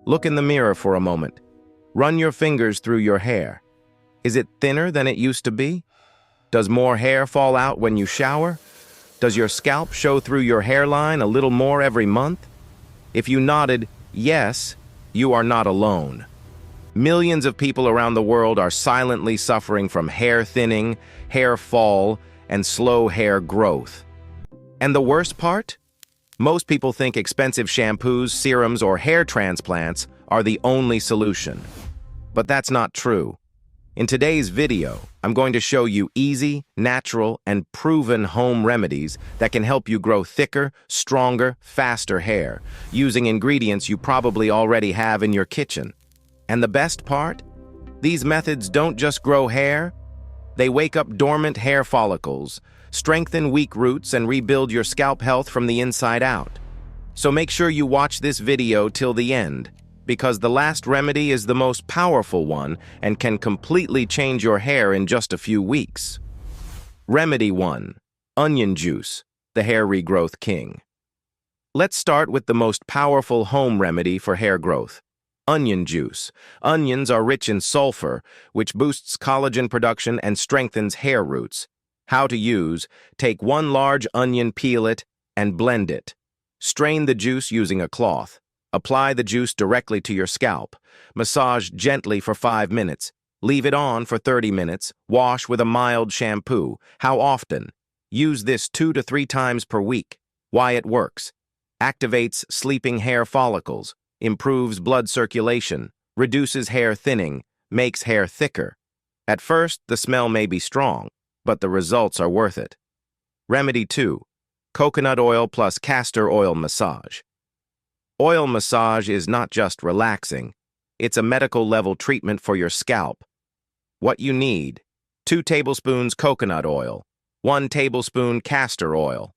Look in the mirror for a moment. Run your fingers through your hair. Is it thinner than it used to be? Does more hair fall out when you shower? Does your scalp show through your hairline a little more every month? If you nodded yes, you are not alone. Millions of people around the world are silently suffering from hair thinning, hair fall, and slow hair growth. And the worst part? Most people think expensive shampoos, serums, or hair transplants are the only solution. But that's not true. In today's video, I'm going to show you easy, natural, and proven home remedies that can help you grow thicker, stronger, faster hair, using ingredients you probably already have in your kitchen. And the best part? These methods don't just grow hair, they wake up dormant hair follicles, strengthen weak roots, and rebuild your scalp health from the inside out. So make sure you watch this video till the end, because the last remedy is the most powerful one and can completely change your hair in just a few weeks. Remedy 1. Onion juice, the hair regrowth king. Let's start with the most powerful home remedy for hair growth. Onion juice. Onions are rich in sulfur, which boosts collagen production and strengthens hair roots. How to use: take 1 large onion, peel it, and blend it. Strain the juice using a cloth. Apply the juice directly to your scalp. Massage gently for 5 minutes. Leave it on for 30 minutes. Wash with a mild shampoo. How often? Use this 2 to 3 times per week. Why it works: activates sleeping hair follicles, improves blood circulation, reduces hair thinning, makes hair thicker. At first, the smell may be strong, but the results are worth it. Remedy 2. Coconut oil plus castor oil massage. Oil massage is not just relaxing, it's a medical-level treatment for your scalp. What you need: 2 tablespoons coconut oil, 1 tablespoon castor oil.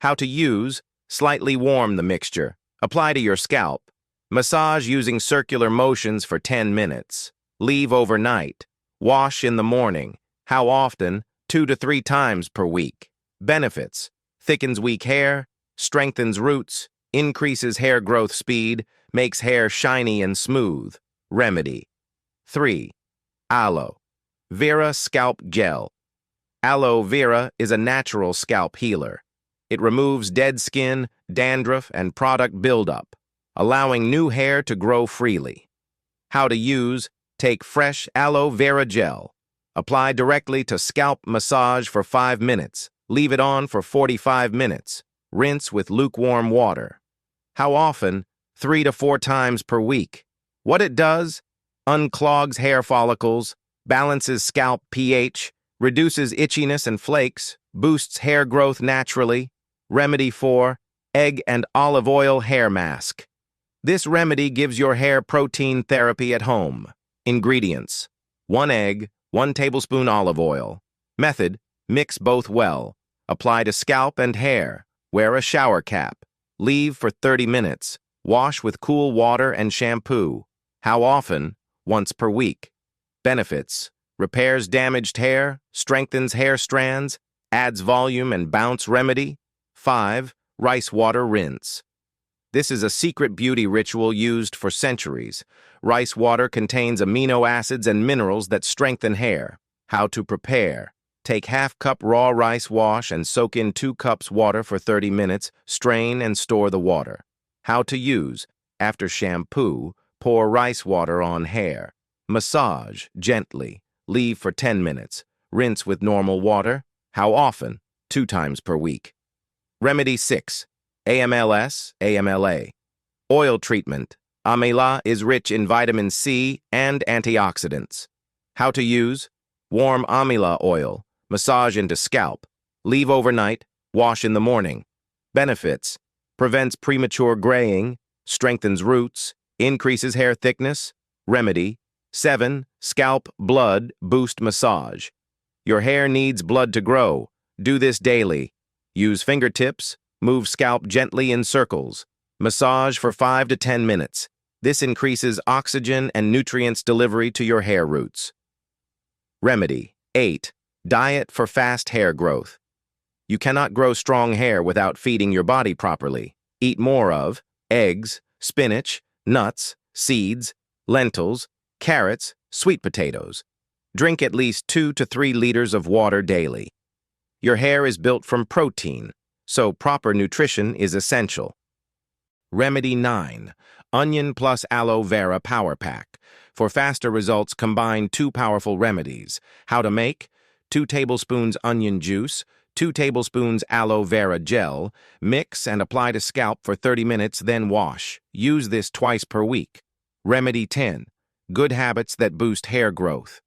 How to use: slightly warm the mixture. Apply to your scalp. Massage using circular motions for 10 minutes. Leave overnight. Wash in the morning. How often? 2 to 3 times per week. Benefits: thickens weak hair, strengthens roots, increases hair growth speed, makes hair shiny and smooth. Remedy 3. Aloe vera scalp gel. Aloe vera is a natural scalp healer. It removes dead skin, dandruff, and product buildup, allowing new hair to grow freely. How to use: take fresh aloe vera gel. Apply directly to scalp. Massage for 5 minutes. Leave it on for 45 minutes. Rinse with lukewarm water. How often? 3 to 4 times per week. What it does: unclogs hair follicles, balances scalp pH, reduces itchiness and flakes, boosts hair growth naturally. Remedy 4. Egg and olive oil hair mask. This remedy gives your hair protein therapy at home. Ingredients: 1 egg, 1 tablespoon olive oil. Method: mix both well. Apply to scalp and hair. Wear a shower cap. Leave for 30 minutes. Wash with cool water and shampoo. How often? Once per week. Benefits: repairs damaged hair, strengthens hair strands, adds volume and bounce. Remedy 5. Rice water rinse. This is a secret beauty ritual used for centuries. Rice water contains amino acids and minerals that strengthen hair. How to prepare: take ½ cup raw rice, wash and soak in 2 cups water for 30 minutes, strain and store the water. How to use: after shampoo, pour rice water on hair. Massage gently. Leave for 10 minutes. Rinse with normal water. How often? 2 times per week. Remedy 6. AMLA. Oil treatment. Amla is rich in vitamin C and antioxidants. How to use: warm amla oil. Massage into scalp. Leave overnight. Wash in the morning. Benefits: prevents premature graying, strengthens roots, increases hair thickness. Remedy 7. Scalp blood boost massage. Your hair needs blood to grow. Do this daily. Use fingertips. Move scalp gently in circles. Massage for 5 to 10 minutes. This increases oxygen and nutrients delivery to your hair roots. Remedy 8. Diet for fast hair growth. You cannot grow strong hair without feeding your body properly. Eat more of eggs, spinach, nuts, seeds, lentils, carrots, sweet potatoes. Drink at least 2 to 3 liters of water daily. Your hair is built from protein, so proper nutrition is essential. Remedy 9. Onion plus aloe vera power pack. For faster results, combine 2 powerful remedies. How to make? 2 tablespoons onion juice, 2 tablespoons aloe vera gel. Mix and apply to scalp for 30 minutes, then wash. Use this twice per week. Remedy 10. Good habits that boost hair growth.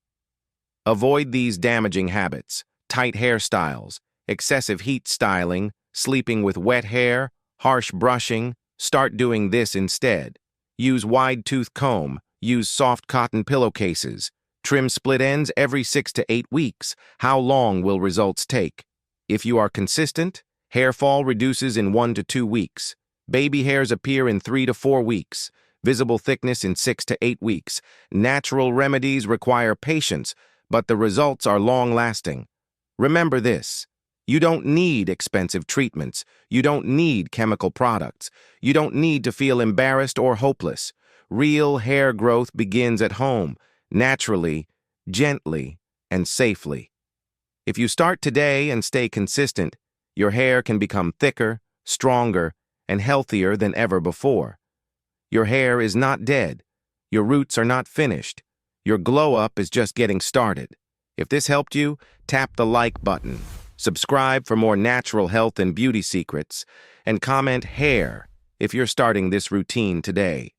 Avoid these damaging habits: tight hairstyles, excessive heat styling, sleeping with wet hair, harsh brushing. Start doing this instead. Use wide-tooth comb. Use soft cotton pillowcases. Trim split ends every 6 to 8 weeks. How long will results take? If you are consistent, hair fall reduces in 1 to 2 weeks. Baby hairs appear in 3 to 4 weeks. Visible thickness in 6 to 8 weeks. Natural remedies require patience, but the results are long-lasting. Remember this: you don't need expensive treatments. You don't need chemical products. You don't need to feel embarrassed or hopeless. Real hair growth begins at home, naturally, gently, and safely. If you start today and stay consistent, your hair can become thicker, stronger, and healthier than ever before. Your hair is not dead. Your roots are not finished. Your glow-up is just getting started. If this helped you, tap the like button. Subscribe for more natural health and beauty secrets, and comment hair if you're starting this routine today.